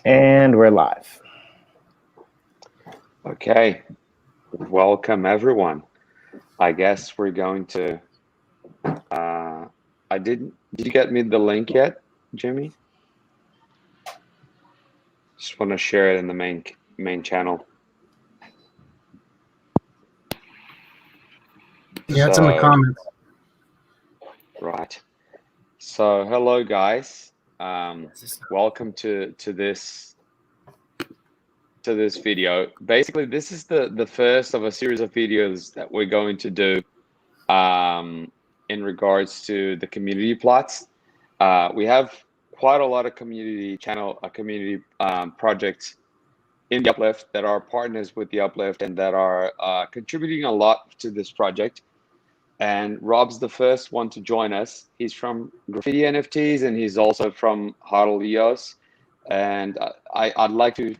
And we're live. Okay, welcome everyone. I guess we're going to, did you get me the link yet, Jimmy? Just want to share it in the main channel. Yeah, it's in the comments. Right. So hello guys. Welcome to this video. Basically, this is the first of a series of videos that we're going to do in regards to the community plots. We have quite a lot of community projects in the Uplift that are partners with the Uplift and that are contributing a lot to this project. And Rob's the first one to join us. He's from Graffiti NFTs and he's also from HodlEOS. And I'd like to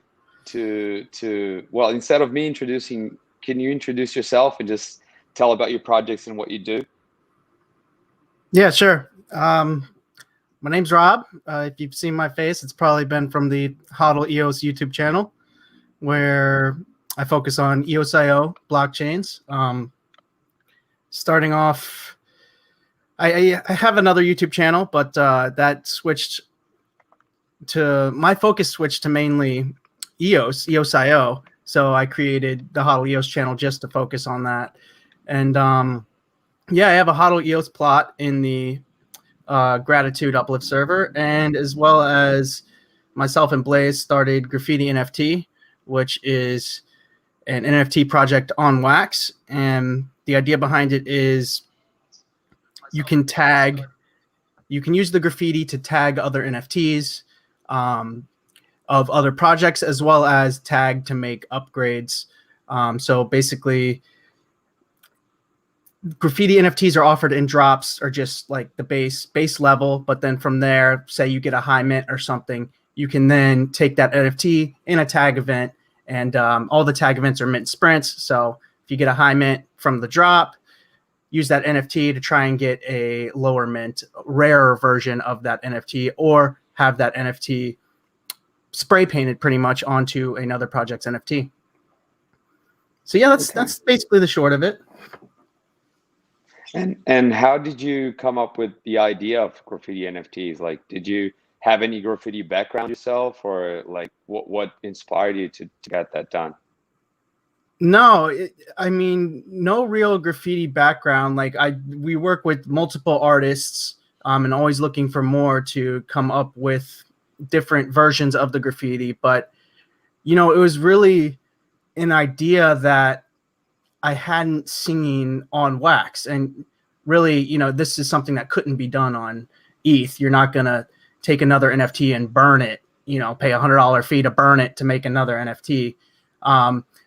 well, instead of me introducing, can you introduce yourself and just tell about your projects and what you do? Yeah, sure. My name's Rob. If you've seen my face, it's probably been from the HodlEOS YouTube channel, where I focus on EOS.io blockchains. Starting off, I have another YouTube channel, but that switched to, my focus switched to mainly EOS.io. So I created the HodlEOS channel just to focus on that. And yeah, I have a HodlEOS Plot in the Gratitude Uplift server, and as well as myself and Blaze started Graffiti NFT, which is an NFT project on Wax. And the idea behind it is you can use the graffiti to tag other NFTs of other projects, as well as tag to make upgrades. So basically, Graffiti NFTs are offered in drops, or just like the base level. But then from there, say you get a high mint or something, you can then take that NFT in a tag event, and all the tag events are mint sprints. So if you get a high mint from the drop, use that NFT to try and get a lower mint, rarer version of that NFT, or have that NFT spray painted pretty much onto another project's NFT. So yeah, that's basically the short of it. And how did you come up with the idea of Graffiti NFTs? Like, did you have any graffiti background yourself, or like what inspired you to get that done? No, I mean, no real graffiti background. Like we work with multiple artists, and always looking for more to come up with different versions of the graffiti. But, you know, it was really an idea that I hadn't seen on Wax. And really, you know, this is something that couldn't be done on ETH. You're not going to take another NFT and burn it, you know, pay $100 fee to burn it to make another NFT.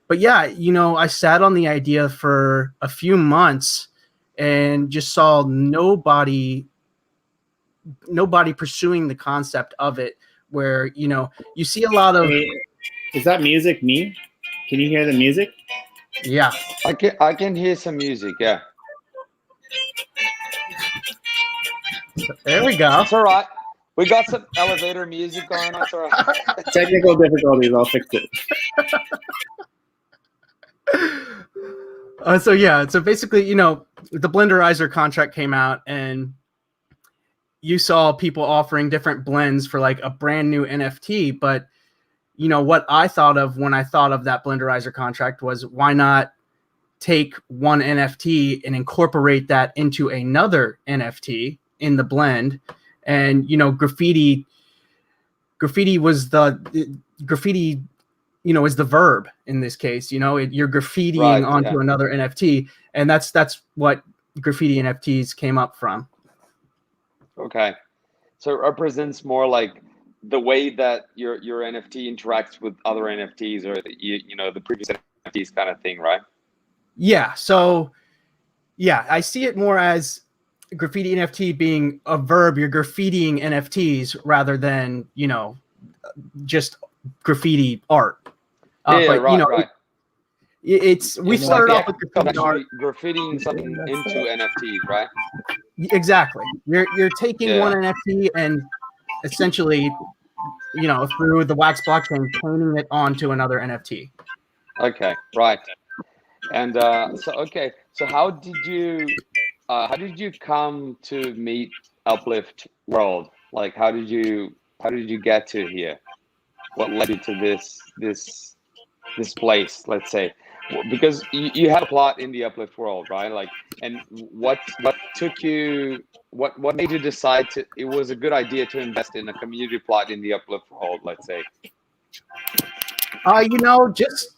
But yeah, you know, I sat on the idea for a few months and just saw nobody pursuing the concept of it, where, you know, you see a lot of... Is that music me? Can you hear the music? Yeah. I can hear some music, yeah. There we go. It's all right. We got some elevator music going on. It's all right. Technical difficulties, I'll fix it. So yeah, so basically, you know, the Blenderizer contract came out, and you saw people offering different blends for like a brand new NFT. But, you know, what I thought of when I thought of that Blenderizer contract was, why not take one NFT and incorporate that into another NFT in the blend? And, you know, graffiti was graffiti, you know, is the verb in this case. You know, you're graffitiing onto another NFT, and that's what Graffiti NFTs came up from. Okay, so it represents more like the way that your NFT interacts with other NFTs, or you know, the previous NFTs kind of thing, right? Yeah. So yeah, I see it more as Graffiti NFT being a verb. You're graffitiing NFTs rather than, you know, just graffiti art. Yeah, but, right, you know, right. We started off with graffiti art. Graffitiing something into NFTs, right? Exactly. You're taking one NFT and essentially through the Wax blockchain, painting it onto another NFT. Okay, right. And so how did you come to meet Uplift World? Like, how did you get to here? What led you to this place, let's say? Because you had a plot in the Uplift World, right? Like, and what took you, what made you decide it was a good idea to invest in a community plot in the Uplift World, let's say? Just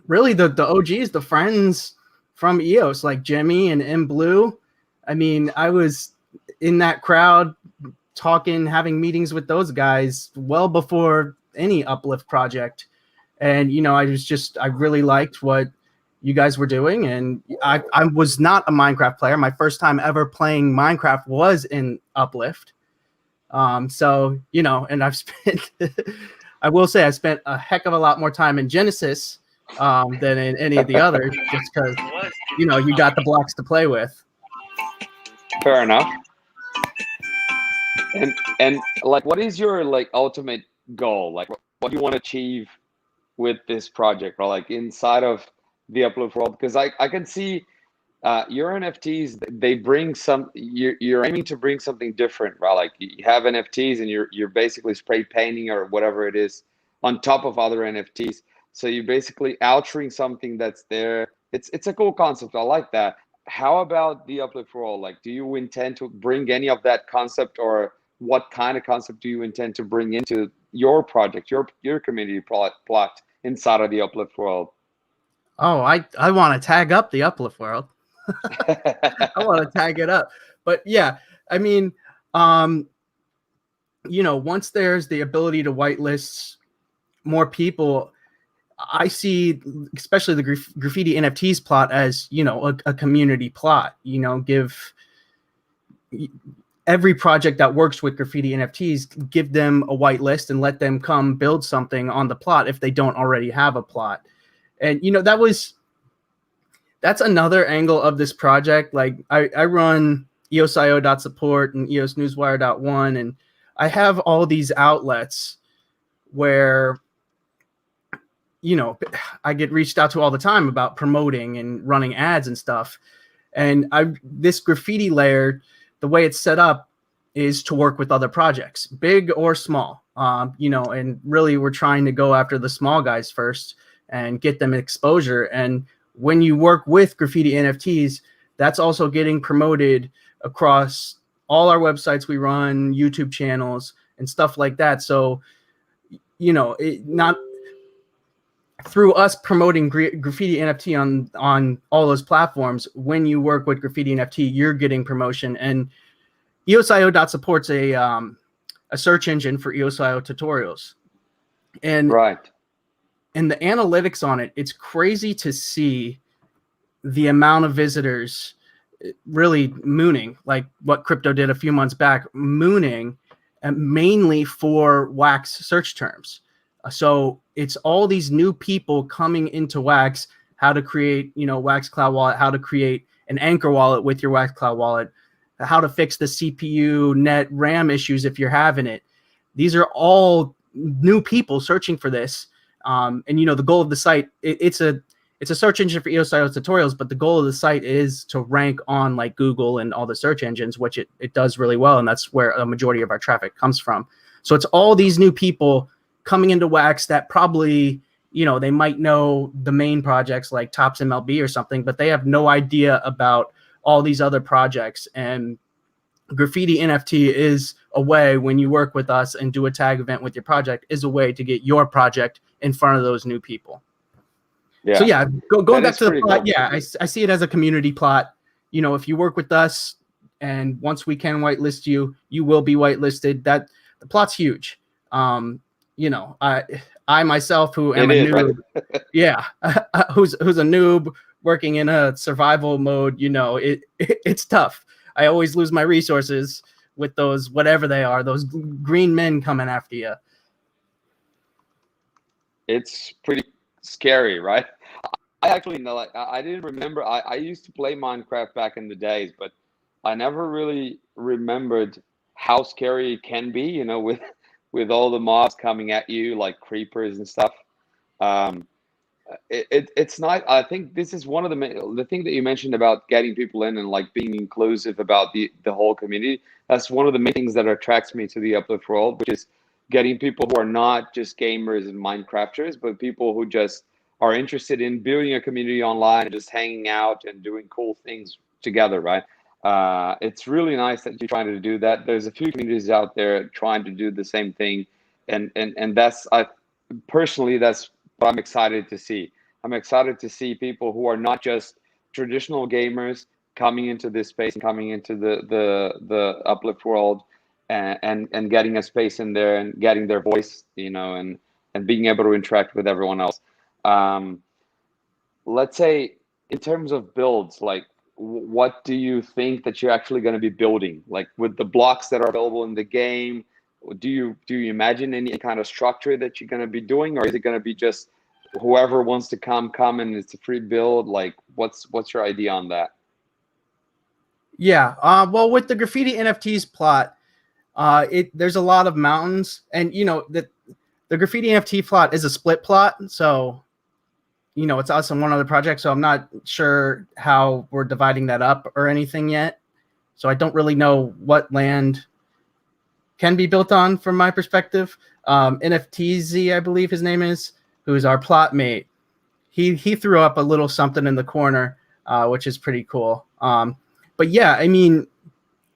really the OGs, the friends from EOS, like Jimmy and M Blue. I mean, I was in that crowd talking, having meetings with those guys well before any Uplift project. And, I really liked what you guys were doing. And I was not a Minecraft player. My first time ever playing Minecraft was in Uplift. And I've spent, I will say I spent a heck of a lot more time in Genesis than in any of the others, just because, you got the blocks to play with. Fair enough. And like, what is your ultimate goal? Like, what do you want to achieve with this project, or like inside of the Uplift World? Because I can see your NFTs, they bring you're aiming to bring something different, right? Like, you have NFTs and you're basically spray painting or whatever it is on top of other NFTs. So you're basically altering something that's there. It's a cool concept. I like that. How about the Uplift World? Like, do you intend to bring any of that concept, or what kind of concept do you intend to bring into your project, your community plot inside of the Uplift World? Oh, I want to tag up the Uplift World. I want to tag it up. But yeah, I mean, once there's the ability to whitelist more people, I see especially the Graffiti NFTs plot as, a community plot. Give every project that works with Graffiti NFTs, give them a whitelist and let them come build something on the plot if they don't already have a plot. And, that's another angle of this project. Like, I run eosio.support and eosnewswire.one, and I have all these outlets where, I get reached out to all the time about promoting and running ads and stuff. And this graffiti layer, the way it's set up is to work with other projects, big or small, and really we're trying to go after the small guys first and get them exposure. And when you work with Graffiti NFTs, that's also getting promoted across all our websites we run, YouTube channels and stuff like that. So, not through us promoting Graffiti NFT on all those platforms. When you work with Graffiti NFT, you're getting promotion. And eosio.support's a search engine for EOSIO tutorials. And right. And the analytics on it, it's crazy to see the amount of visitors really mooning, like what crypto did a few months back, mooning mainly for Wax search terms. So it's all these new people coming into Wax, how to create, Wax Cloud Wallet, how to create an Anchor wallet with your Wax Cloud Wallet, how to fix the CPU, net, RAM issues if you're having it. These are all new people searching for this. And the goal of the site, it's a search engine for EOSIO tutorials, but the goal of the site is to rank on like Google and all the search engines, which it does really well. And that's where a majority of our traffic comes from. So it's all these new people coming into Wax that probably, they might know the main projects like Tops MLB or something, but they have no idea about all these other projects. And Graffiti NFT is a way, when you work with us and do a tag event with your project, is a way to get your project in front of those new people. Yeah. So yeah, going back to the plot, cool. Yeah, I see it as a community plot. If you work with us, and once we can whitelist you, you will be whitelisted. That the plot's huge. I myself, who am a noob, right? Yeah, who's a noob working in a survival mode, it's tough. I always lose my resources with those, whatever they are, those green men coming after you. It's pretty scary, right? I actually know, like, I didn't remember. I used to play Minecraft back in the days, but I never really remembered how scary it can be, with with all the mobs coming at you like creepers and stuff. It's not. I think this is one of the thing that you mentioned about getting people in and like being inclusive about the whole community. That's one of the main things that attracts me to the Uplift world, which is getting people who are not just gamers and Minecrafters, but people who just are interested in building a community online and just hanging out and doing cool things together, right? It's really nice that you're trying to do that. There's a few communities out there trying to do the same thing, and that's personally that's what I'm excited to see. I'm excited to see people who are not just traditional gamers coming into this space and coming into the Uplift world and getting a space in there and getting their voice, you know, and being able to interact with everyone else. Let's say in terms of builds, like what do you think that you're actually going to be building? Like with the blocks that are available in the game, do you imagine any kind of structure that you're going to be doing, or is it going to be just whoever wants to come and it's a free build? Like what's your idea on that? Yeah. Well, with the Graffiti NFTs plot, there's a lot of mountains, and you know that the Graffiti NFT plot is a split plot, so you know it's us and one other project. So I'm not sure how we're dividing that up or anything yet. So I don't really know what land can be built on from my perspective. NFTZ, I believe his name is, who's our plot mate. He threw up a little something in the corner, which is pretty cool. But yeah, I mean,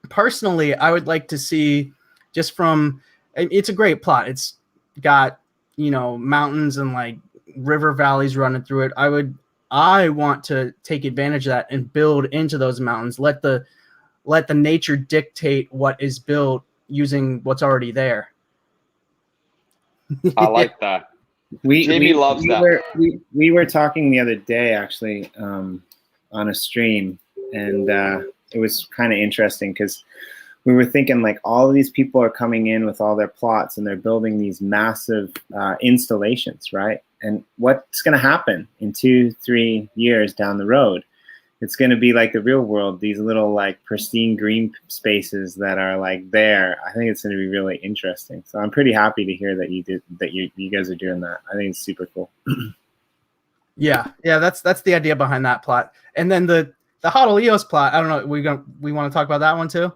personally, I would like to see just from, it's a great plot. It's got, you know, mountains and like river valleys running through it. I want to take advantage of that and build into those mountains. Let the nature dictate what is built using what's already there. I like that. Jamie loves that. We were talking the other day actually on a stream, and it was kind of interesting because we were thinking like all of these people are coming in with all their plots and they're building these massive installations, right? And what's going to happen in 2-3 years down the road? It's going to be like the real world, these little like pristine green spaces that are like there. I think it's going to be really interesting. So I'm pretty happy to hear that you guys are doing that. I think it's super cool. Yeah, that's the idea behind that plot. And then the HodlEOS plot, I don't know, we want to talk about that one too?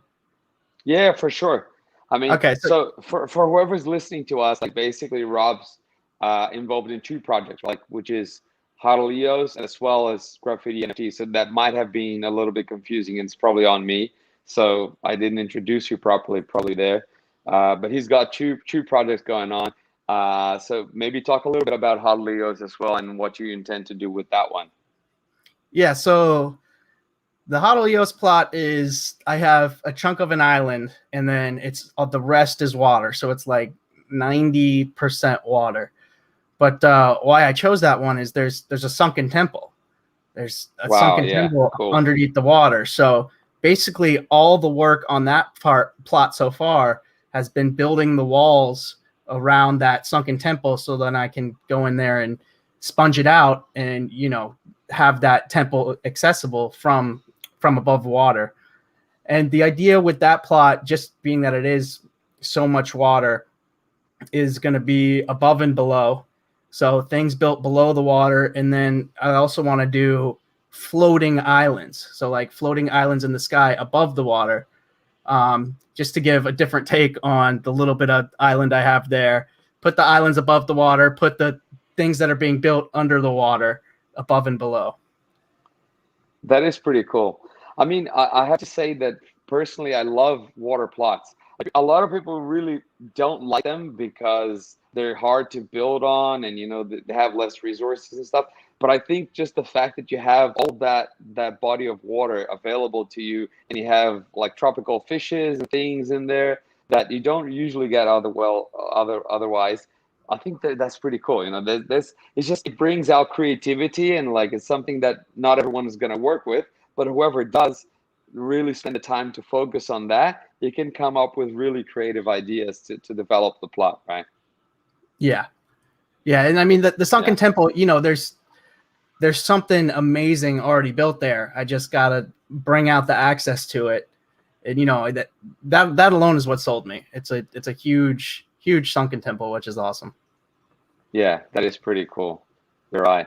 Yeah, for sure. I mean, okay, so for whoever's listening to us, like basically Rob's involved in 2 projects, like which is HodlEOS as well as Graffiti NFT. So that might have been a little bit confusing, and it's probably on me. So I didn't introduce you properly, probably there. But he's got two projects going on. So maybe talk a little bit about HodlEOS as well and what you intend to do with that one. Yeah, so the HodlEOS plot is I have a chunk of an island, and then it's the rest is water. So it's like 90% water. But why I chose that one is there's a sunken temple. There's a sunken temple underneath the water. So basically all the work on that plot so far has been building the walls around that sunken temple, so then I can go in there and sponge it out and, you know, have that temple accessible from above water. And the idea with that plot, just being that it is so much water, is going to be above and below. So things built below the water. And then I also want to do floating islands. So like floating islands in the sky above the water, just to give a different take on the little bit of island I have there. Put the islands above the water, put the things that are being built under the water above and below. That is pretty cool. I mean, I have to say that personally, I love water plots. Like, a lot of people really don't like them because they're hard to build on, and you know they have less resources and stuff. But I think just the fact that you have all that body of water available to you, and you have like tropical fishes and things in there that you don't usually get otherwise. I think that's pretty cool. You know, it brings out creativity, and like it's something that not everyone is going to work with, but whoever does really spend the time to focus on that, you can come up with really creative ideas to develop the plot, right? Yeah. And I mean the sunken temple, you know, there's something amazing already built there. I just gotta bring out the access to it, and you know that alone is what sold me. It's a huge huge sunken temple, which is awesome. Yeah, that is pretty cool. You're right.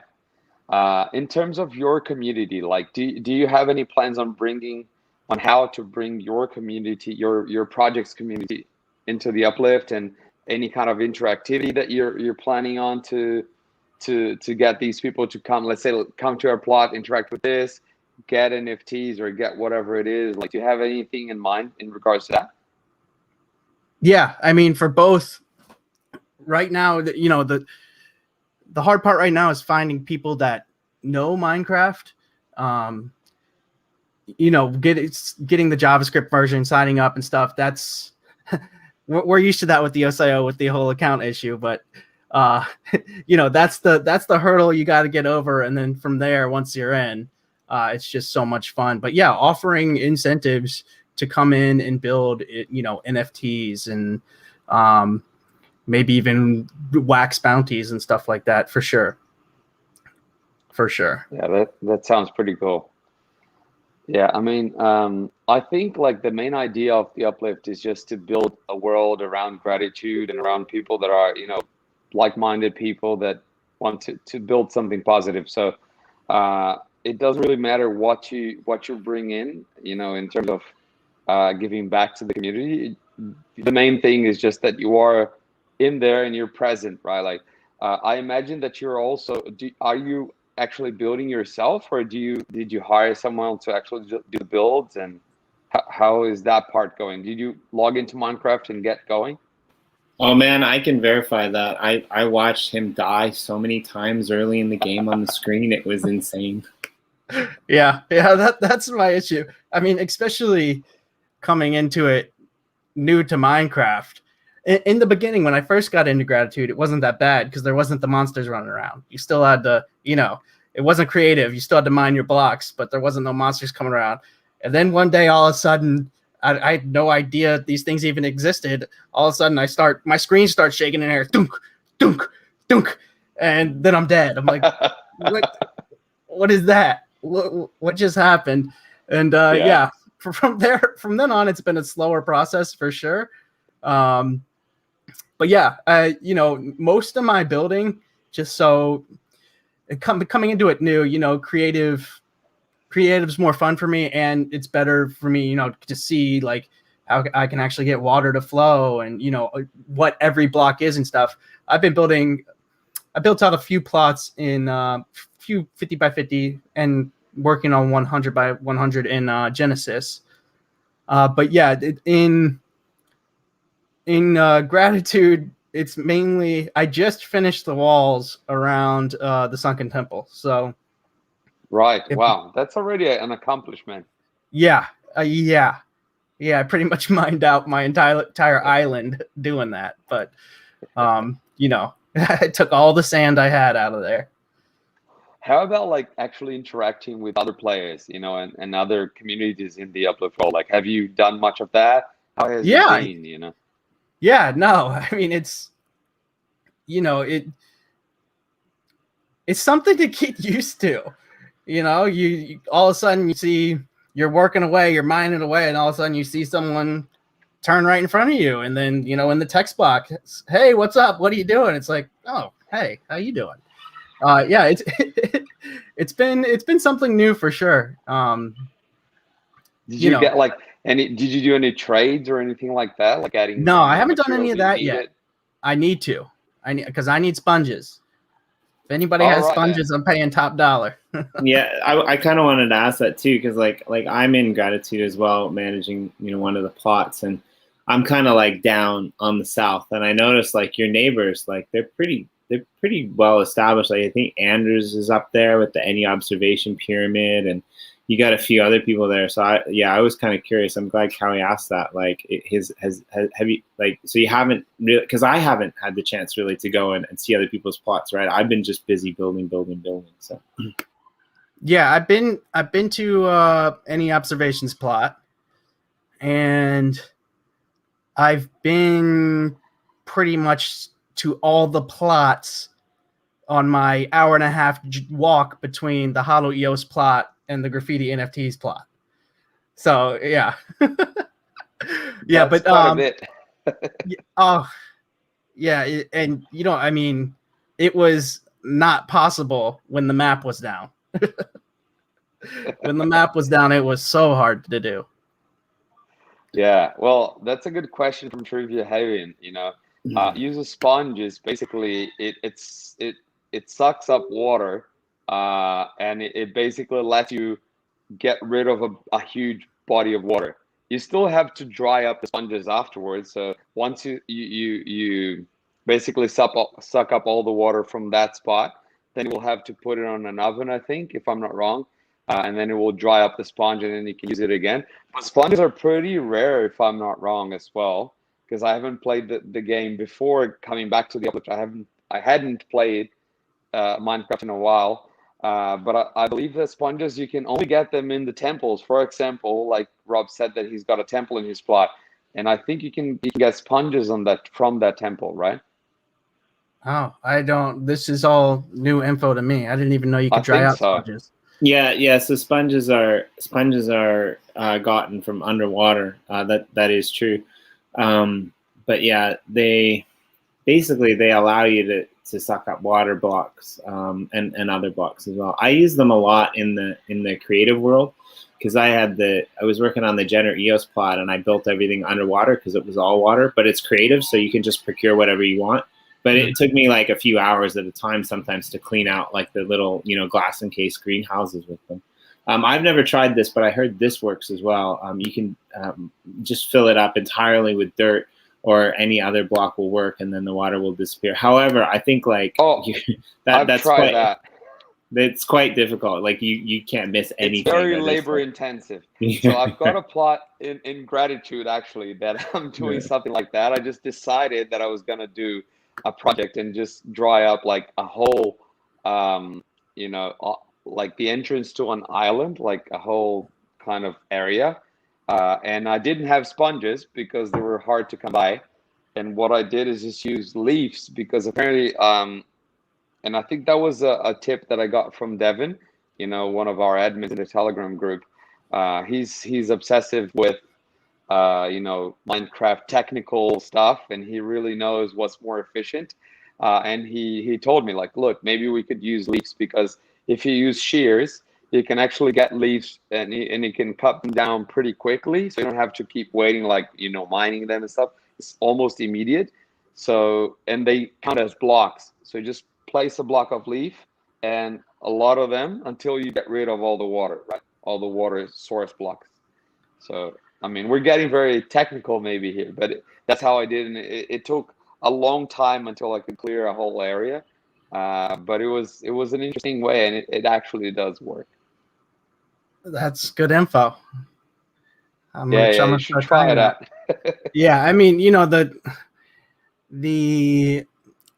In terms of your community, like, do you have any plans on how to bring your community, your project's community into the Uplift, and any kind of interactivity that you're planning on to get these people to come, let's say, come to our plot, interact with this, get NFTs or get whatever it is? Like, do you have anything in mind in regards to that? Yeah, I mean, for both right now, you know, the hard part right now is finding people that know Minecraft. You know, getting the JavaScript version, signing up and stuff. That's we're used to that with the EOS with the whole account issue, but you know, that's the hurdle you got to get over, and then from there, once you're in, it's just so much fun. But yeah, offering incentives to come in and build, you know, NFTs and maybe even wax bounties and stuff like that, for sure. For sure. Yeah, that sounds pretty cool. Yeah, I mean, I think like the main idea of the Uplift is just to build a world around gratitude and around people that are, you know, like-minded people that want to build something positive. So it doesn't really matter what you bring in, you know, in terms of giving back to the community. The main thing is just that you are in there and you're present, right? Like, I imagine that you're also, are you actually building yourself, or did you hire someone to actually do the builds, and how is that part going? Did you log into Minecraft and get going? Oh man, I can verify that. I watched him die so many times early in the game on the screen. It was insane. Yeah, that's my issue. I mean, especially coming into it new to Minecraft. In the beginning, when I first got into Gratitude, it wasn't that bad because there wasn't the monsters running around. You still had to, you know, it wasn't creative. You still had to mine your blocks, but there wasn't no monsters coming around. And then one day, all of a sudden, I had no idea these things even existed. All of a sudden, my screen starts shaking in air, dunk, dunk, dunk, and then I'm dead. I'm like, what is that? What just happened? And yeah, from then on, it's been a slower process for sure. But yeah, you know, most of my building, just so coming into it new, you know, creative's more fun for me, and it's better for me, you know, to see like how I can actually get water to flow, and you know what every block is and stuff. I built out a few plots in few 50 by 50 and working on 100 by 100 in Genesis. But yeah, in Gratitude, it's mainly, I just finished the walls around the sunken temple. So right, wow, that's already an accomplishment. Yeah, yeah, I pretty much mined out my entire island doing that. But you know, I took all the sand I had out of there. How about like actually interacting with other players, you know, and other communities in the Uplift World? Like, have you done much of that? How has it been, you know? Yeah, no, I mean, it's, you know, it's something to get used to. You know, you all of a sudden you see you're working away, you're mining away, and all of a sudden you see someone turn right in front of you, and then, you know, in the text box, hey, what's up? What are you doing? It's like, oh, hey, how you doing? Yeah, it's been something new for sure. Did you get like did you do any trades or anything like that? Like adding? No, I haven't done any of that yet. I need to. Because I need sponges. If anybody has sponges, I'm paying top dollar. Yeah, I kind of wanted to ask that too, because like I'm in Gratitude as well, managing, you know, one of the plots, and I'm kind of like down on the south, and I noticed like your neighbors, like they're pretty well established. Like I think Anders is up there with the Any Observation Pyramid, and you got a few other people there. So I was kind of curious. I'm glad Cowie asked that. Like, have you, like, so you haven't really, because I haven't had the chance really to go and see other people's plots, right? I've been just busy building. So yeah, I've been to Any Observations plot, and I've been pretty much to all the plots on my hour-and-a-half walk between the HodlEOS plot and the Graffiti NFTs plot. So yeah. Yeah, that's but quite a bit. Oh, Yeah, and you know, I mean, it was not possible when the map was down. When the map was down, it was so hard to do. Yeah, well, that's a good question from Trivia Heaven. You know, use a sponge is basically it sucks up water, and it basically lets you get rid of a huge body of water. You still have to dry up the sponges afterwards. So once you basically suck up all the water from that spot, then you will have to put it on an oven, I think, if I'm not wrong. And then it will dry up the sponge and then you can use it again. But sponges are pretty rare, if I'm not wrong, as well, because I haven't played the game before coming back to the Uplift. I hadn't played Minecraft in a while. But I believe the sponges, you can only get them in the temples. For example, like Rob said that he's got a temple in his plot, and I think you can get sponges on that from that temple, right? Oh, I don't. This is all new info to me. I didn't even know you could dry out sponges. Yeah. So sponges are gotten from underwater. That is true. But yeah, they allow you to suck up water blocks and other blocks as well. I use them a lot in the creative world because I was working on the EOS plot and I built everything underwater because it was all water, but it's creative, so you can just procure whatever you want. But it took me like a few hours at a time sometimes to clean out like the little, glass encased greenhouses with them. I've never tried this, but I heard this works as well. You can just fill it up entirely with dirt, or any other block will work, and then the water will disappear. However, I think I've tried that. It's quite difficult. Like you can't miss anything. It's very labor intensive. So I've got a plot in gratitude actually that I'm doing something like that. I just decided that I was gonna do a project and just dry up like a whole, like the entrance to an island, like a whole kind of area. And I didn't have sponges because they were hard to come by. And what I did is just use leaves because apparently, and I think that was a tip that I got from Devin, one of our admins in the Telegram group. He's obsessive with, Minecraft technical stuff, and he really knows what's more efficient. And he told me like, look, maybe we could use leaves because if you use shears, you can actually get leaves and you can cut them down pretty quickly. So you don't have to keep waiting, like, mining them and stuff. It's almost immediate. So, and they count as blocks. So you just place a block of leaf and a lot of them until you get rid of all the water, right? All the water source blocks. So, I mean, we're getting very technical maybe here, but that's how I did. And it took a long time until I could clear a whole area. But it was an interesting way, and it actually does work. That's good info. You should try it out. Yeah, I mean, the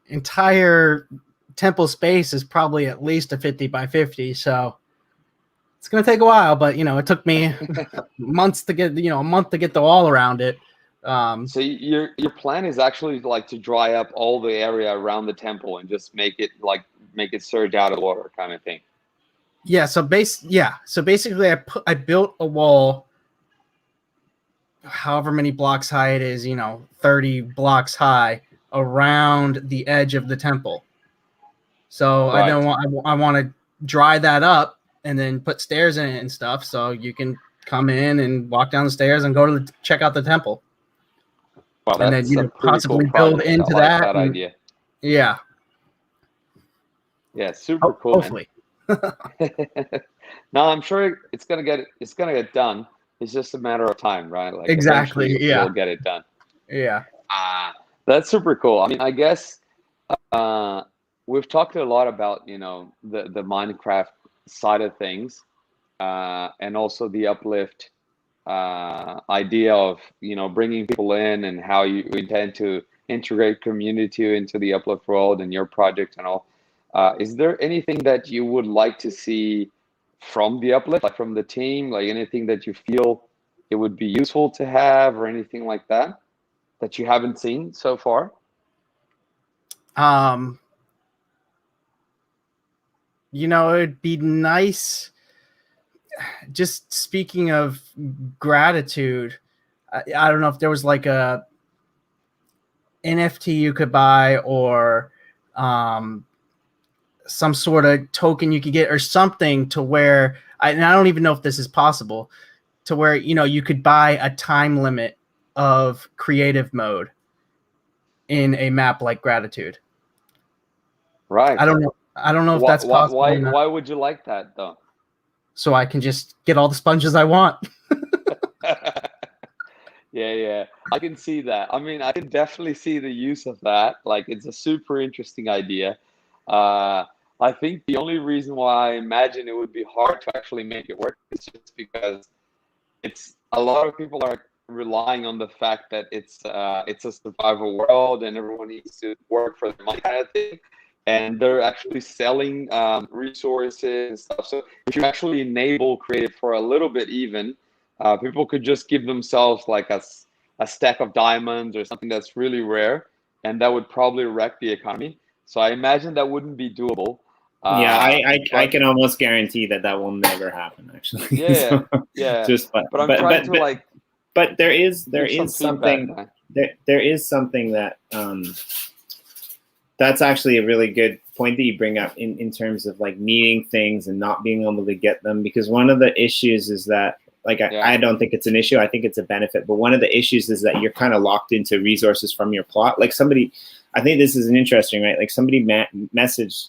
entire temple space is probably at least a 50 by 50, so it's gonna take a while. But it took me months to get a month to get the wall around it. So your plan is actually like to dry up all the area around the temple and just make it surge out of the water kind of thing. Yeah. So basically, I built a wall, however many blocks high it is, 30 blocks high around the edge of the temple. So Right. I want to dry that up and then put stairs in it and stuff, so you can come in and walk down the stairs and go to check out the temple. Well, and then possibly cool build into that idea. Yeah. Yeah, super cool. Hopefully. No, I'm sure it's gonna get done. It's just a matter of time, right? Like exactly. Yeah. You'll get it done. Yeah. That's super cool. I mean, I guess we've talked a lot about the Minecraft side of things, and also the Uplift idea of bringing people in and how you intend to integrate community into the Uplift World and your project and all. Is there anything that you would like to see from the Uplift, like from the team, like anything that you feel it would be useful to have or anything like that you haven't seen so far? It'd be nice. Just speaking of gratitude, I don't know if there was like a NFT you could buy, or some sort of token you could get, or something to where and I don't even know if this is possible, to where you could buy a time limit of creative mode in a map like Gratitude. Right. I don't know if that's possible or not. Why would you like that though? So I can just get all the sponges I want. Yeah, I can see that. I mean, I can definitely see the use of that. Like, it's a super interesting idea. I think the only reason why I imagine it would be hard to actually make it work is just because it's a lot of people are relying on the fact that it's a survival world and everyone needs to work for their money kind of thing. And they're actually selling resources and stuff. So if you actually enable creative for a little bit, even people could just give themselves like a stack of diamonds or something that's really rare, and that would probably wreck the economy. So I imagine that wouldn't be doable. Yeah, I But can almost guarantee that will never happen. Actually, yeah, So, yeah. just But I'm trying to like but there is give some something feedback. there is something that that's actually a really good point that you bring up in terms of like needing things and not being able to get them, because one of the issues is that like I don't think it's an issue. I think it's a benefit. But one of the issues is that you're kind of locked into resources from your plot. Like somebody, I think this is an interesting, right? Like somebody messaged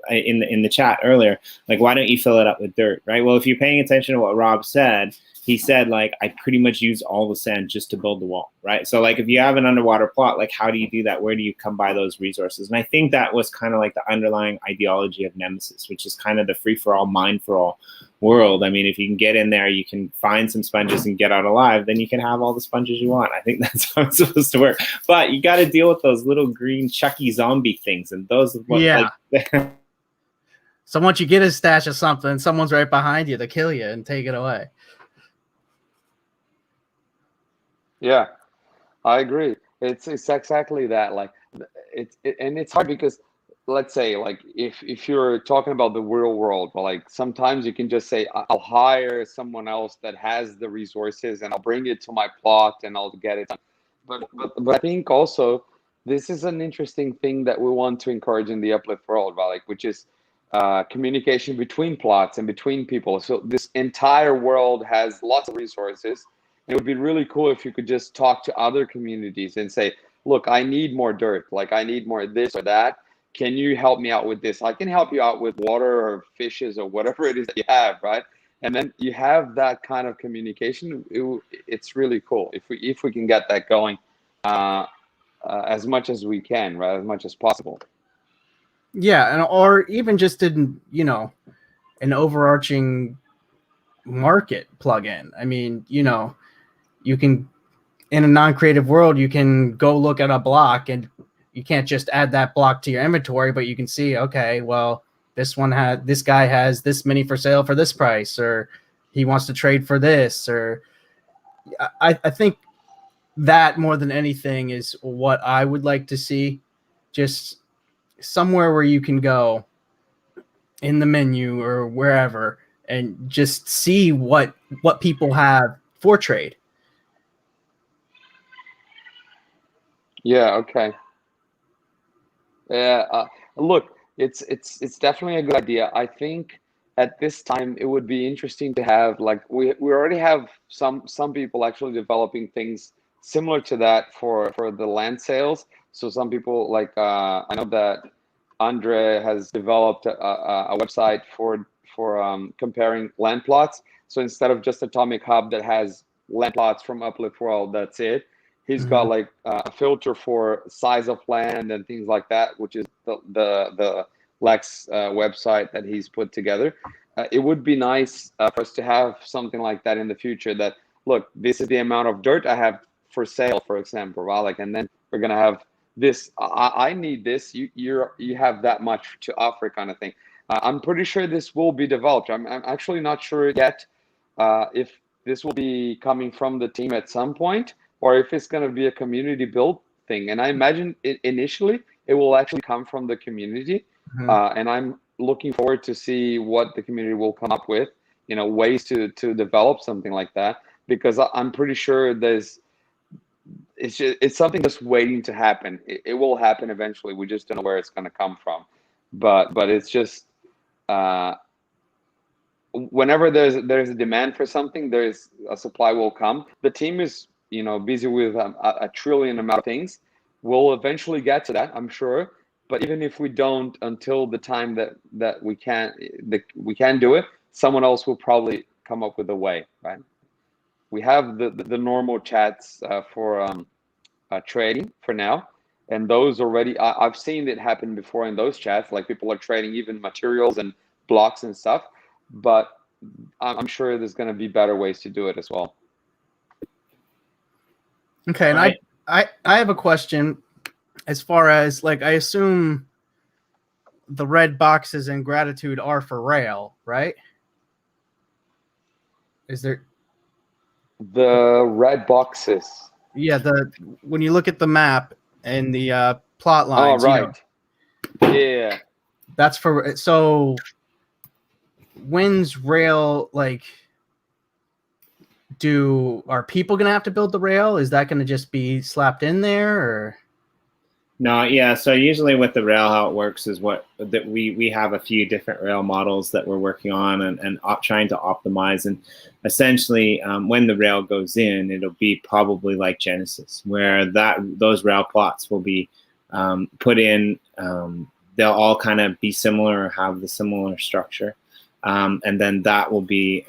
in the chat earlier, like, why don't you fill it up with dirt, right? Well, if you're paying attention to what Rob said, he said, like, I pretty much use all the sand just to build the wall, right? So, like, if you have an underwater plot, like, how do you do that? Where do you come by those resources? And I think that was kind of like the underlying ideology of Nemesis, which is kind of the free-for-all, mine-for-all world. I mean, if you can get in there, you can find some sponges and get out alive, then you can have all the sponges you want. I think that's how it's supposed to work. But you got to deal with those little green Chucky zombie things, and those, Yeah. like, So once you get a stash of something, someone's right behind you to kill you and take it away. Yeah, I agree. It's exactly that. Like, and it's hard because, let's say, like, if you're talking about the real world, but like sometimes you can just say, I'll hire someone else that has the resources and I'll bring it to my plot and I'll get it done. But I think also this is an interesting thing that we want to encourage in the Uplift world, right? Like, which is communication between plots and between people. So this entire world has lots of resources. It would be really cool if you could just talk to other communities and say, look, I need more dirt. Like, I need more this or that. Can you help me out with this? I can help you out with water or fishes or whatever it is that you have, right? And then you have that kind of communication. It's really cool if we can get that going as much as we can, right? As much as possible. Yeah, and or even just in an overarching market plugin. I mean, you can, in a non-creative world, you can go look at a block and you can't just add that block to your inventory, but you can see, okay, well, this guy has this many for sale for this price, or he wants to trade for this, or I think that more than anything is what I would like to see. Just somewhere where you can go in the menu or wherever and just see what people have for trade. Yeah. Okay. Yeah. Look, it's definitely a good idea. I think at this time it would be interesting to have, like, we already have some people actually developing things similar to that for the land sales. So some people, like, I know that Andre has developed a website for comparing land plots. So instead of just Atomic Hub that has land plots from Uplift World, that's it. He's got like a filter for size of land and things like that, which is the Lex website that he's put together. It would be nice for us to have something like that in the future. That, look, this is the amount of dirt I have for sale, for example, right? Like, and then we're gonna have this. I need this. You have that much to offer, kind of thing. I'm pretty sure this will be developed. I'm actually not sure yet if this will be coming from the team at some point, or if it's going to be a community built thing. And I imagine initially it will actually come from the community. And I'm looking forward to see what the community will come up with, ways to develop something like that, because I'm pretty sure it's something just waiting to happen. It will happen eventually. We just don't know where it's going to come from. But it's just whenever there's a demand for something, there's a supply will come. The team is busy with a trillion amount of things. We'll eventually get to that, I'm sure. But even if we don't, until the time that we can do it, someone else will probably come up with a way, right? We have the normal chats for trading for now, and those already I've seen it happen before in those chats. Like people are trading even materials and blocks and stuff, but I'm sure there's going to be better ways to do it as well. Okay, and Right. I have a question. As far as, like, I assume the red boxes in Gratitude are for rail, right? Is there? The red boxes. Yeah, when you look at the map and the plot Oh, lines, right. Yeah. that's for. So when's rail, like, are people gonna have to build the rail? Is that gonna just be slapped in there, or? No, yeah. So usually with the rail, how it works is that we have a few different rail models that we're working on and trying to optimize. And essentially, when the rail goes in, it'll be probably like Genesis, where those rail plots will be put in. They'll all kind of be similar or have the similar structure, and then that will be,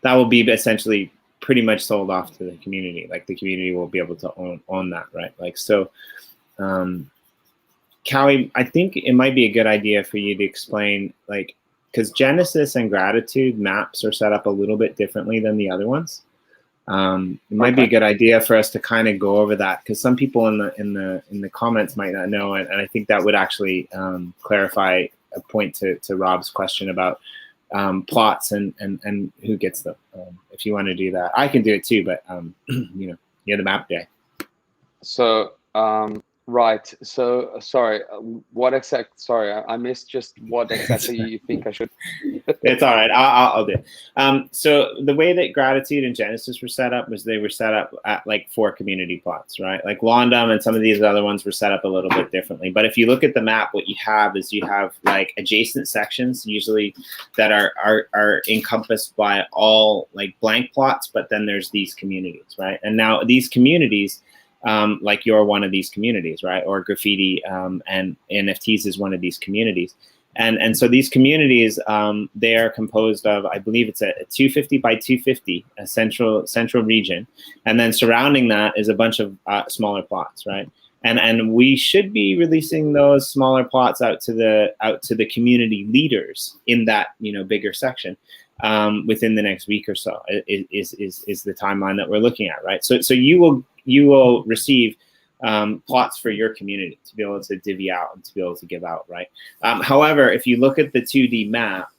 that will be essentially pretty much sold off to the community. Like the community will be able to own that, right? Like, so, Callie, I think it might be a good idea for you to explain, like, because Genesis and Gratitude maps are set up a little bit differently than the other ones. It might be a good idea for us to kind of go over that, because some people in the comments might not know, and I think that would actually clarify a point to Rob's question about plots and who gets them. If you want to do that, I can do it too, but you're the map guy. So right. So sorry. Sorry, I missed just what exactly you think I should. It's all right. I'll do it. So the way that Gratitude and Genesis were set up was they were set up at like 4 community plots, right? Like Londum and some of these other ones were set up a little bit differently. But if you look at the map, what you have like adjacent sections usually that are encompassed by all like blank plots, but then there's these communities, right? And now these communities, like you're one of these communities, right? Or Graffiti and NFTs is one of these communities. And so these communities, they are composed of, I believe it's a 250 by 250, a central region. And then surrounding that is a bunch of smaller plots, right? And we should be releasing those smaller plots out to the community leaders in that, bigger section within the next week or so is the timeline that we're looking at, right? So you will receive plots for your community to be able to divvy out and to be able to give out, right? However, if you look at the 2D map,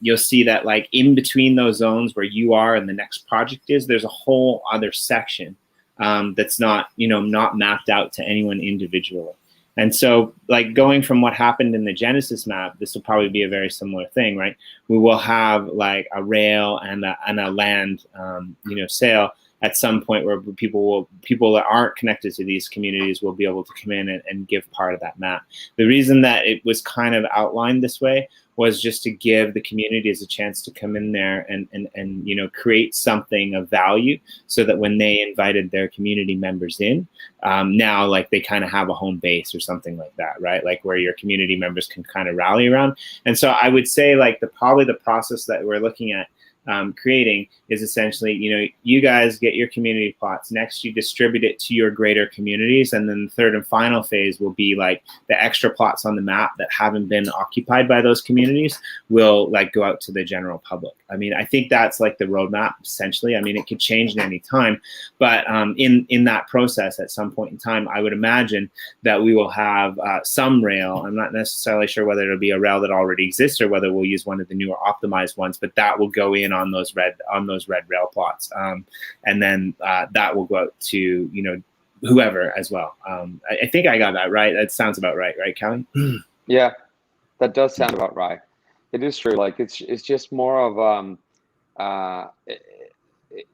you'll see that like in between those zones where you are and the next project is, there's a whole other section that's not mapped out to anyone individually. And so like going from what happened in the Genesis map, this will probably be a very similar thing, right? We will have like a rail and a land, sale at some point where people that aren't connected to these communities will be able to come in and give part of that map. The reason that it was kind of outlined this way was just to give the communities a chance to come in there and create something of value, so that when they invited their community members in, now like they kind of have a home base or something like that, right? Like where your community members can kind of rally around. And so I would say like probably the process that we're looking at creating is essentially, you guys get your community plots. Next, you distribute it to your greater communities. And then the third and final phase will be like the extra plots on the map that haven't been occupied by those communities will like go out to the general public. I mean, I think that's like the roadmap, essentially. I mean, it could change at any time, but in that process, at some point in time, I would imagine that we will have some rail. I'm not necessarily sure whether it'll be a rail that already exists or whether we'll use one of the newer optimized ones, but that will go in on those red rail plots, and then that will go out to whoever as well. I think I got that right. That sounds about right, Callie? Yeah, that does sound about right. It is true. Like it's just more of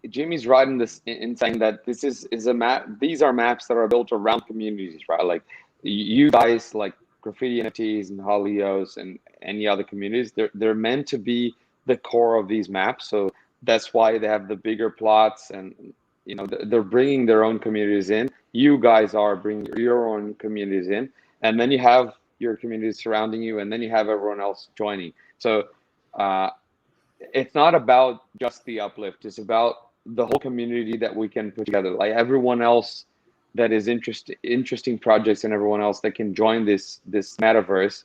Jimmy's right in this in saying that this is a map. These are maps that are built around communities, right? Like you guys, like Graffiti NFTs and HodlEOS and any other communities, they're meant to be the core of these maps. So that's why they have the bigger plots, and you know they're bringing their own communities in. You guys are bringing your own communities in, and then you have your communities surrounding you, and then you have everyone else joining. So it's not about just the uplift. It's about the whole community that we can put together. Like everyone else that is interesting projects, and everyone else that can join this metaverse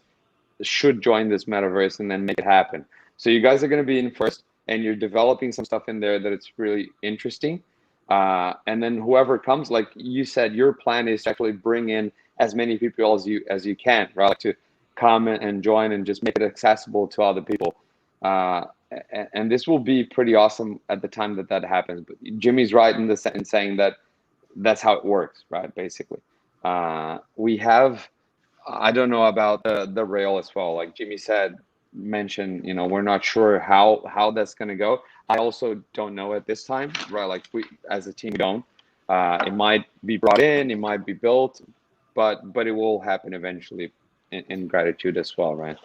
should join this metaverse and then make it happen. So you guys are going to be in first, and you're developing some stuff in there that it's really interesting. And then whoever comes, like you said, your plan is to actually bring in as many people as you can, right? Like to come and join and just make it accessible to other people. And this will be pretty awesome at the time that happens. But Jimmy's right in saying that that's how it works, right? Basically, we have. I don't know about the rail as well. Like Jimmy mentioned, you know, we're not sure how that's gonna go. I also don't know at this time, right? Like we as a team don't. It might be brought in, it might be built, but it will happen eventually in gratitude as well, right?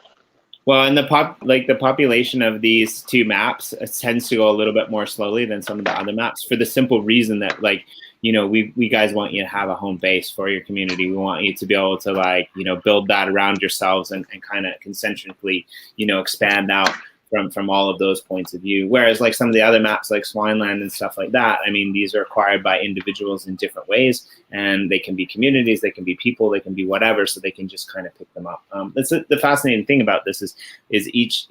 Well, and the population of these two maps tends to go a little bit more slowly than some of the other maps, for the simple reason that, like, you know, we guys want you to have a home base for your community. We want you to be able to, like, you know, build that around yourselves and kind of concentrically, you know, expand out from all of those points of view. Whereas like some of the other maps like Swineland and stuff like that, I mean, these are acquired by individuals in different ways, and they can be communities, they can be people, they can be whatever, so they can just kind of pick them up. That's the fascinating thing about this is each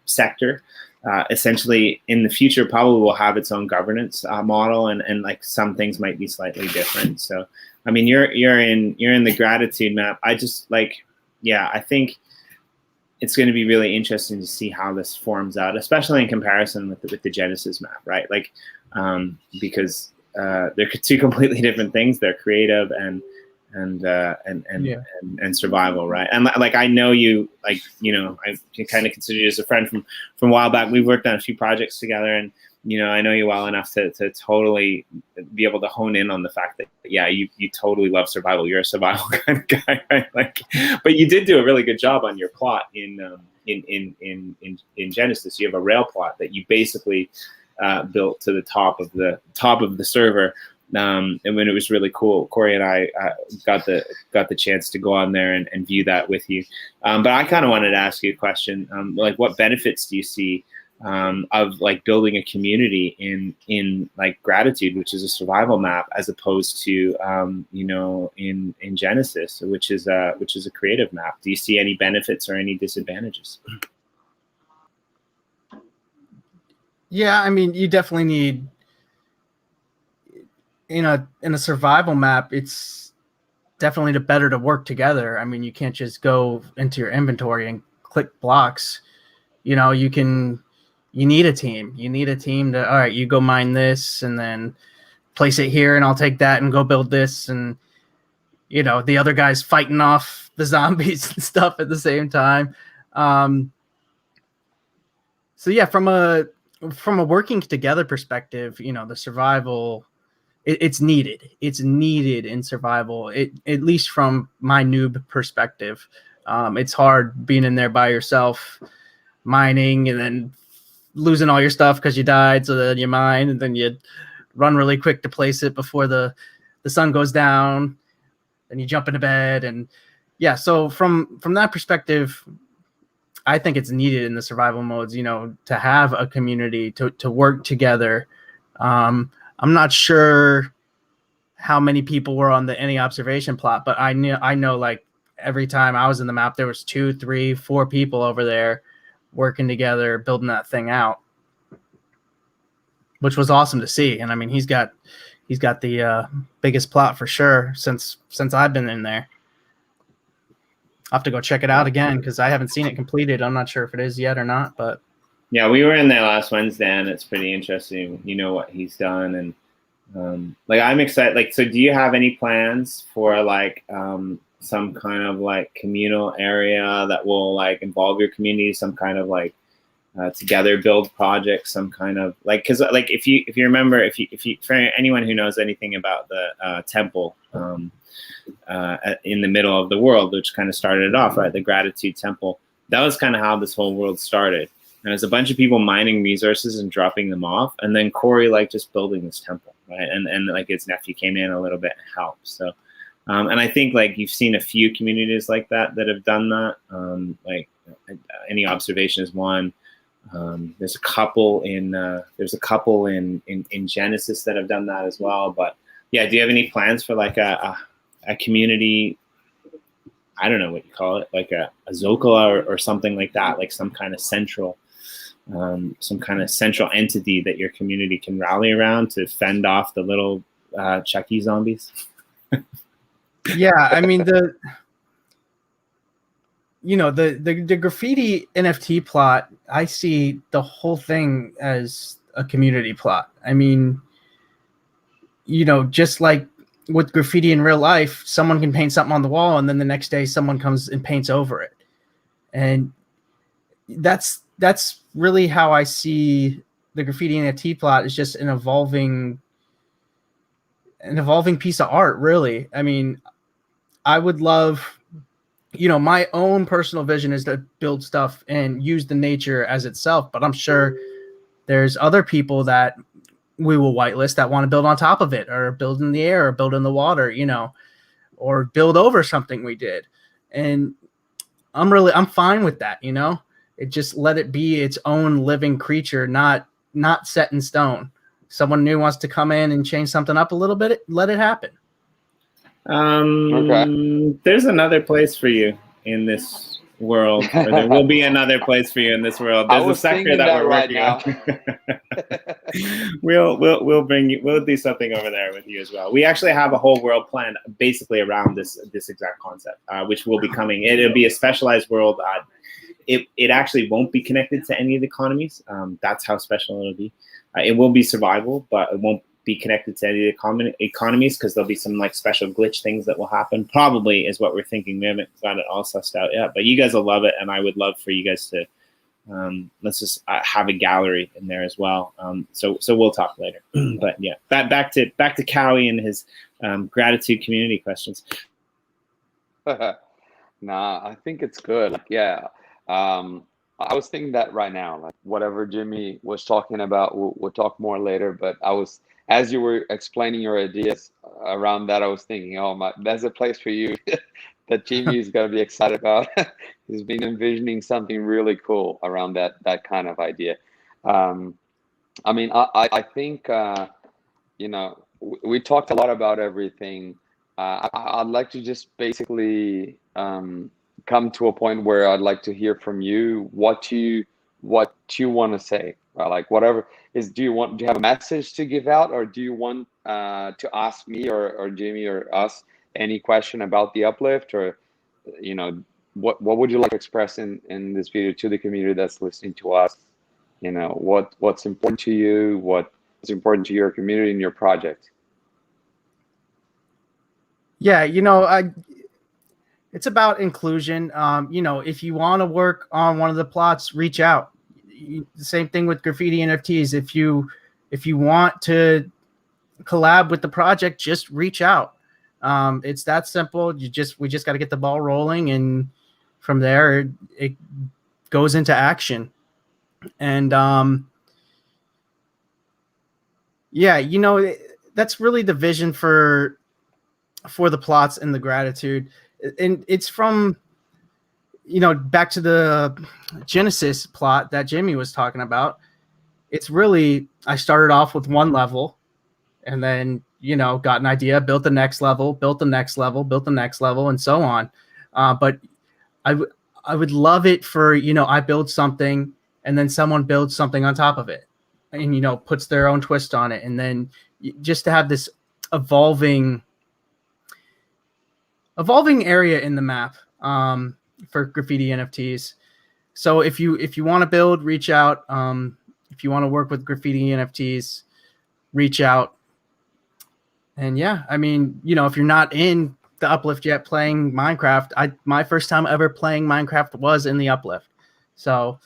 sector essentially in the future probably will have its own governance model, and like some things might be slightly different. So I mean, you're in the gratitude map. I just like, yeah, I think it's going to be really interesting to see how this forms out, especially in comparison with the Genesis map, right? Like, because they're two completely different things. They're creative and survival, right? And like, I know you, like, you know, I kind of consider you as a friend from a while back. We've worked on a few projects together, and you know, I know you well enough to totally be able to hone in on the fact that, yeah, you totally love survival. You're a survival kind of guy, right? Like, but you did do a really good job on your plot in Genesis. You have a rail plot that you basically built to the top of the server. And when it was really cool, Corey and I got the chance to go on there and view that with you. But I kind of wanted to ask you a question. Like, what benefits do you see of like building a community in like gratitude, which is a survival map, as opposed to you know, in Genesis, which is a creative map? Do you see any benefits or any disadvantages? Yeah, I mean, you definitely need, in a survival map, it's definitely better to work together. I mean, you can't just go into your inventory and click blocks. You know, you need a team. You need a team to, all right, you go mine this and then place it here, and I'll take that and go build this. And, you know, the other guy's fighting off the zombies and stuff at the same time. So yeah, from a working together perspective, you know, the survival, it's needed. It's needed in survival, at least from my noob perspective. It's hard being in there by yourself, mining, and then losing all your stuff because you died. So then you mine, and then you run really quick to place it before the sun goes down. Then you jump into bed, and yeah. So from that perspective, I think it's needed in the survival modes, you know, to have a community to work together. I'm not sure how many people were on the any observation plot, but I know like every time I was in the map, there was 2, 3, 4 people over there working together, building that thing out, which was awesome to see. And I mean, he's got the biggest plot for sure since I've been in there. I'll have to go check it out again because I haven't seen it completed. I'm not sure if it is yet or not, but yeah, we were in there last Wednesday, and it's pretty interesting. You know what he's done, and like, I'm excited. Like, so do you have any plans for like some kind of like communal area that will like involve your community, some kind of like together, build projects, some kind of like, because like if you remember, if you for anyone who knows anything about the temple in the middle of the world, which kind of started it off, right, the gratitude temple, that was kind of how this whole world started. And there's a bunch of people mining resources and dropping them off, and then Corey like just building this temple, right, and like his nephew came in a little bit and helped. So and I think like you've seen a few communities like that have done that. Like any observation is one. There's a couple in Genesis that have done that as well. But yeah, do you have any plans for like a community? I don't know what you call it, like a Zocala or something like that, like some kind of central entity that your community can rally around to fend off the little Chucky zombies. Yeah, I mean the Graffiti NFT plot, I see the whole thing as a community plot. I mean, just like with graffiti in real life, someone can paint something on the wall and then the next day someone comes and paints over it. And that's really how I see the Graffiti NFT plot, is just an evolving piece of art, really. I mean, I would love, my own personal vision is to build stuff and use the nature as itself, but I'm sure there's other people that we will whitelist that want to build on top of it, or build in the air, or build in the water, or build over something we did. And I'm fine with that. It just let it be its own living creature, not set in stone. Someone new wants to come in and change something up a little bit, let it happen. Okay. There's another place for you in this world, or there will be another place for you in this world. There's a sector that we're working on. We'll do something over there with you as well. We actually have a whole world planned basically around this exact concept, which will be coming. It'll be a specialized world. It actually won't be connected to any of the economies. That's how special it'll be. It will be survival, but it won't be connected to any of the economies, because there'll be some like special glitch things that will happen. Probably is what we're thinking. We haven't got it all sussed out yet, but you guys will love it, and I would love for you guys to let's just have a gallery in there as well. So we'll talk later. But yeah, back to Cowie and his gratitude community questions. Nah, I think it's good. Like, yeah. I was thinking that right now, like whatever Jimmy was talking about, we'll talk more later. But as you were explaining your ideas around that, I was thinking, there's a place for you that Jimmy is going to be excited about. He's been envisioning something really cool around that kind of idea. I mean, I think, we talked a lot about everything. I'd like to just basically come to a point where I'd like to hear from you what you want to say. Like whatever is, do you have a message to give out, or do you want to ask me or Jimmy or us any question about the Uplift, or what would you like to express in this video to the community that's listening to us? What's important to you, what's important to your community and your project? Yeah, it's about inclusion. If you want to work on one of the plots, reach out. The same thing with Graffiti NFTs. If you want to collab with the project, just reach out. It's that simple. We just got to get the ball rolling, and from there it goes into action. And that's really the vision for the plots and the gratitude. And it's from back to the Genesis plot that Jimmy was talking about. It's really, I started off with one level, and then got an idea, built the next level, built the next level, built the next level, and so on. But I would love it for I build something and then someone builds something on top of it, and puts their own twist on it, and then just to have this evolving area in the map for Graffiti NFTs. So if you want to build, reach out. If you want to work with Graffiti NFTs, reach out. And yeah, I mean, if you're not in the Uplift yet playing Minecraft, my first time ever playing Minecraft was in the Uplift. So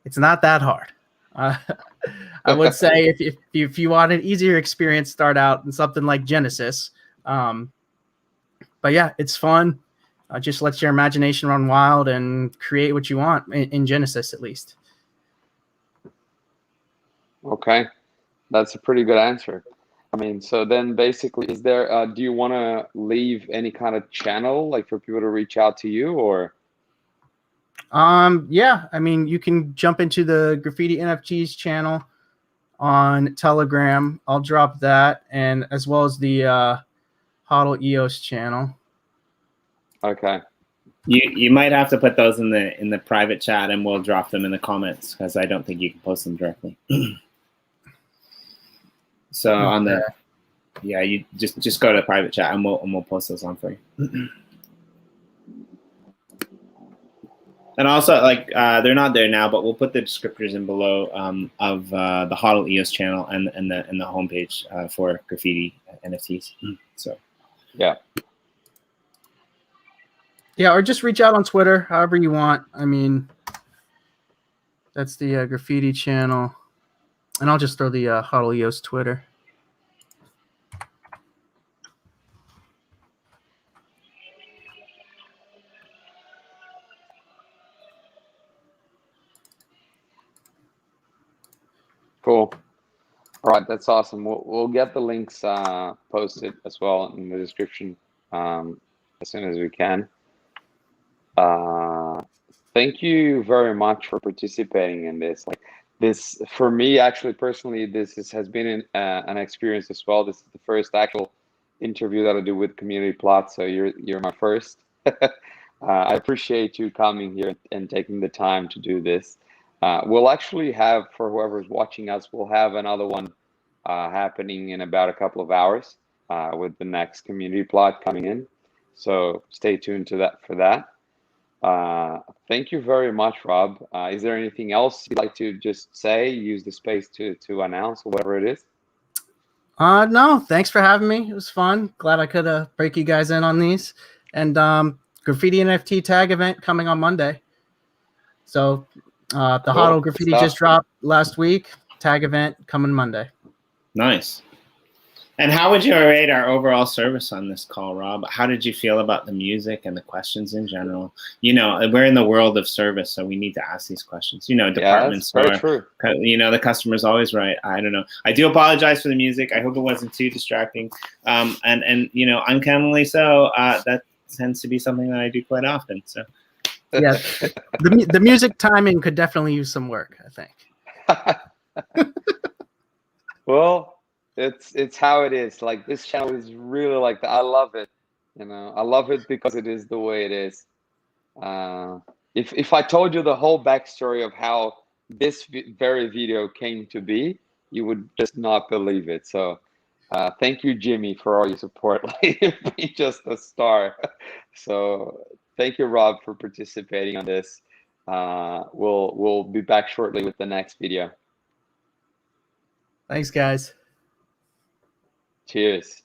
It's not that hard. I would say if you want an easier experience, start out in something like Genesis. But yeah, it's fun. Just lets your imagination run wild and create what you want in Genesis, at least. Okay, that's a pretty good answer. I mean, so then basically, is there? Do you want to leave any kind of channel, like for people to reach out to you, or? Yeah, I mean, you can jump into the Graffiti NFTs channel on Telegram. I'll drop that, and as well as the HodlEOS channel. Okay. You might have to put those in the private chat, and we'll drop them in the comments because I don't think you can post them directly. So Okay. on the you just go to the private chat, and we'll post those on for you. And also, like, they're not there now, but we'll put the descriptors in below of the HodlEOS channel and the homepage for Graffiti NFTs. So yeah. Yeah, or just reach out on Twitter, however you want. I mean, that's the Graffiti channel. And I'll just throw the HodlEOS Twitter. Cool. All right, that's awesome. We'll get the links posted as well in the description as soon as we can. Thank you very much for participating in this. Like this, for me, actually, personally, has been an experience as well. This is the first actual interview that I do with Community Plot, so you're my first. I appreciate you coming here and taking the time to do this. We'll actually have, for whoever's watching us, we'll have another one happening in about a couple of hours with the next Community Plot coming in. So stay tuned to that for that. Thank you very much, Rob. Is there anything else you'd like to just say? Use the space to announce or whatever it is. No, thanks for having me. It was fun. Glad I could break you guys in on these. And Graffiti NFT tag event coming on Monday. So the Cool. Hodl Graffiti just dropped last week. Tag event coming Monday. Nice. And how would you rate our overall service on this call, Rob? How did you feel about the music and the questions in general? You know, we're in the world of service, so we need to ask these questions. You know, department store. True. You know, the customer's always right. I don't know. I do apologize for the music. I hope it wasn't too distracting. And you know, uncannily so, that tends to be something that I do quite often. So yeah, the music timing could definitely use some work, I think. Well, it's how it is. Like this channel is really like that. I love it. You know, I love it because it is the way it is. If I told you the whole backstory of how this very video came to be, you would just not believe it. So thank you, Jimmy, for all your support. Like, you're just a star. So thank you, Rob, for participating on this. We'll be back shortly with the next video. Thanks, guys. Cheers.